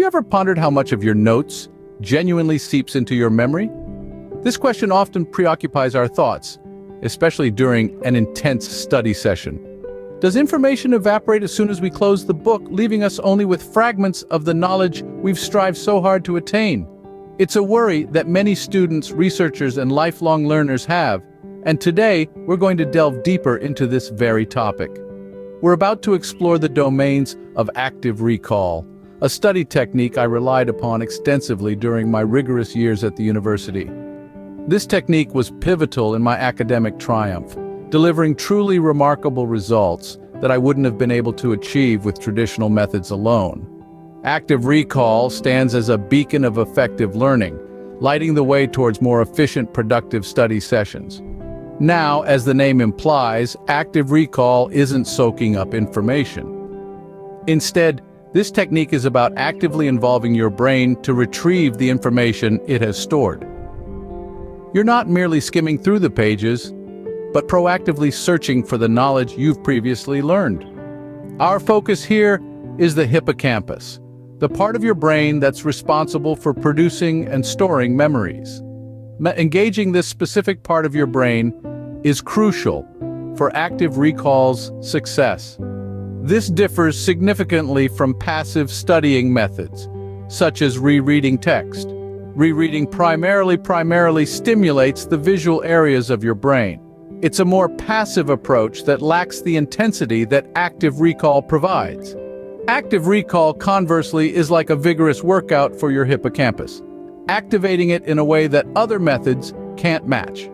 you ever pondered how much of your notes genuinely seeps into your memory? This question often preoccupies our thoughts, especially during an intense study session. Does information evaporate as soon as we close the book, leaving us only with fragments of the knowledge we've strived so hard to attain? It's a worry that many students, researchers, and lifelong learners have, and today we're going to delve deeper into this very topic. We're about to explore the domains of active recall, a study technique I relied upon extensively during my rigorous years at the university. This technique was pivotal in my academic triumph, delivering truly remarkable results that I wouldn't have been able to achieve with traditional methods alone. Active recall stands as a beacon of effective learning, lighting the way towards more efficient, productive study sessions. Now, as the name implies, active recall isn't soaking up information. Instead, this technique is about actively involving your brain to retrieve the information it has stored. You're not merely skimming through the pages, but proactively searching for the knowledge you've previously learned. Our focus here is the hippocampus, the part of your brain that's responsible for producing and storing memories. Engaging this specific part of your brain is crucial for active recall's success. This differs significantly from passive studying methods, such as rereading text. Rereading primarily stimulates the visual areas of your brain. It's a more passive approach that lacks the intensity that active recall provides. Active recall, conversely, is like a vigorous workout for your hippocampus, activating it in a way that other methods can't match.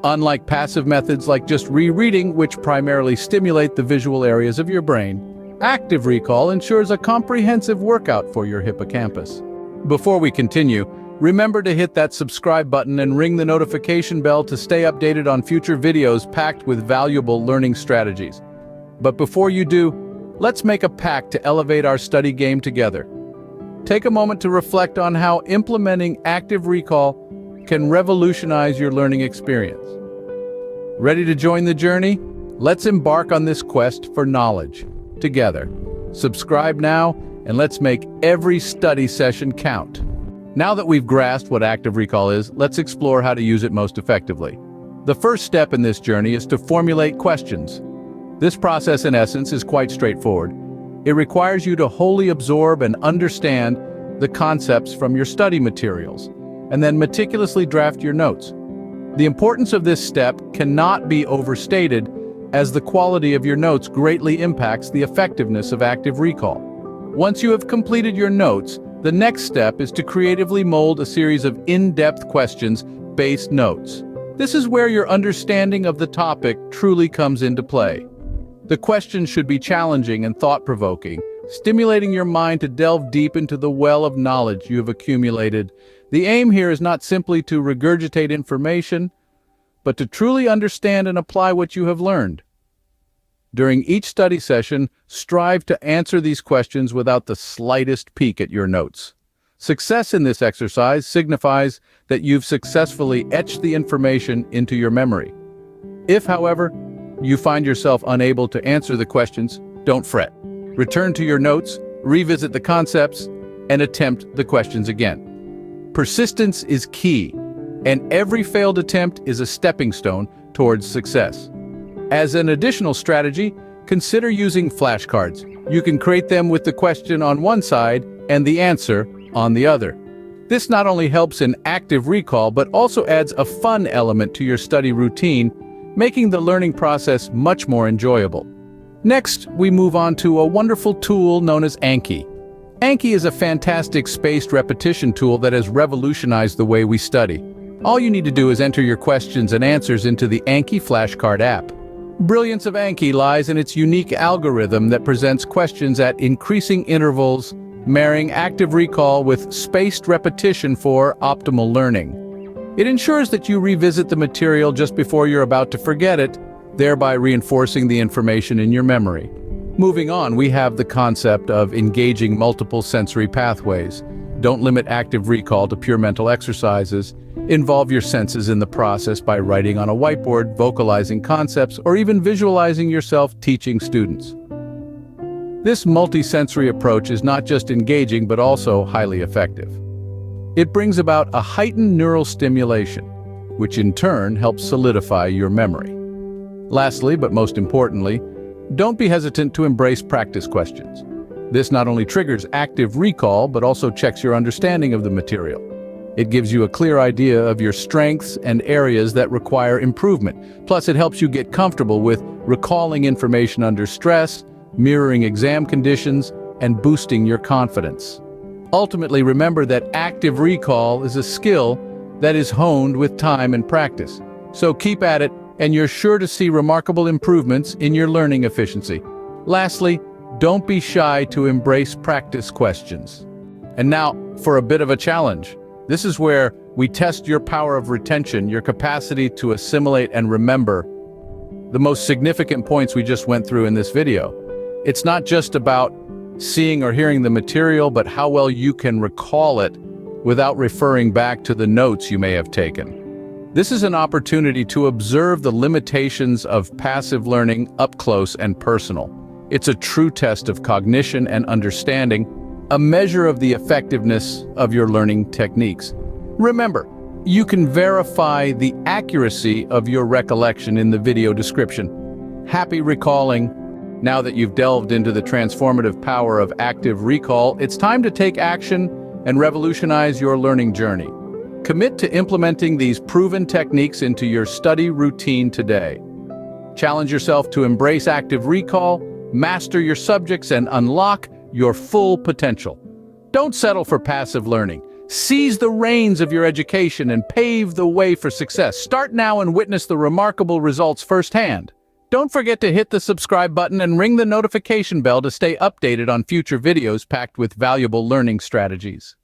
Unlike passive methods like just rereading, which primarily stimulate the visual areas of your brain, active recall ensures a comprehensive workout for your hippocampus. Before we continue, remember to hit that subscribe button and ring the notification bell to stay updated on future videos packed with valuable learning strategies. But before you do, let's make a pact to elevate our study game together. Take a moment to reflect on how implementing active recall can revolutionize your learning experience. Ready to join the journey? Let's embark on this quest for knowledge together. Subscribe now, and let's make every study session count. Now that we've grasped what active recall is, let's explore how to use it most effectively. The first step in this journey is to formulate questions. This process, in essence, is quite straightforward. It requires you to wholly absorb and understand the concepts from your study materials, and then meticulously draft your notes. The importance of this step cannot be overstated, as the quality of your notes greatly impacts the effectiveness of active recall. Once you have completed your notes, the next step is to creatively mold a series of in-depth questions-based notes. This is where your understanding of the topic truly comes into play. The questions should be challenging and thought-provoking, stimulating your mind to delve deep into the well of knowledge you have accumulated. The aim here is not simply to regurgitate information, but to truly understand and apply what you have learned. During each study session, strive to answer these questions without the slightest peek at your notes. Success in this exercise signifies that you've successfully etched the information into your memory. If, however, you find yourself unable to answer the questions, don't fret. Return to your notes, revisit the concepts, and attempt the questions again. Persistence is key, and every failed attempt is a stepping stone towards success. As an additional strategy, consider using flashcards. You can create them with the question on one side and the answer on the other. This not only helps in active recall, but also adds a fun element to your study routine, making the learning process much more enjoyable. Next, we move on to a wonderful tool known as Anki. Anki is a fantastic spaced repetition tool that has revolutionized the way we study. All you need to do is enter your questions and answers into the Anki flashcard app. Brilliance of Anki lies in its unique algorithm that presents questions at increasing intervals, marrying active recall with spaced repetition for optimal learning. It ensures that you revisit the material just before you're about to forget it, thereby reinforcing the information in your memory. Moving on, we have the concept of engaging multiple sensory pathways. Don't limit active recall to pure mental exercises. Involve your senses in the process by writing on a whiteboard, vocalizing concepts, or even visualizing yourself teaching students. This multisensory approach is not just engaging but also highly effective. It brings about a heightened neural stimulation, which in turn helps solidify your memory. Lastly, but most importantly, don't be hesitant to embrace practice questions. This not only triggers active recall, but also checks your understanding of the material. It gives you a clear idea of your strengths and areas that require improvement. Plus, it helps you get comfortable with recalling information under stress, mirroring exam conditions, and boosting your confidence. Ultimately, remember that active recall is a skill that is honed with time and practice. So keep at it, and you're sure to see remarkable improvements in your learning efficiency. Lastly, don't be shy to embrace practice questions. And now, for a bit of a challenge. This is where we test your power of retention, your capacity to assimilate and remember the most significant points we just went through in this video. It's not just about seeing or hearing the material, but how well you can recall it without referring back to the notes you may have taken. This is an opportunity to observe the limitations of passive learning up close and personal. It's a true test of cognition and understanding, a measure of the effectiveness of your learning techniques. Remember, you can verify the accuracy of your recollection in the video description. Happy recalling! Now that you've delved into the transformative power of active recall, it's time to take action and revolutionize your learning journey. Commit to implementing these proven techniques into your study routine today. Challenge yourself to embrace active recall, master your subjects, and unlock your full potential. Don't settle for passive learning. Seize the reins of your education and pave the way for success. Start now and witness the remarkable results firsthand. Don't forget to hit the subscribe button and ring the notification bell to stay updated on future videos packed with valuable learning strategies.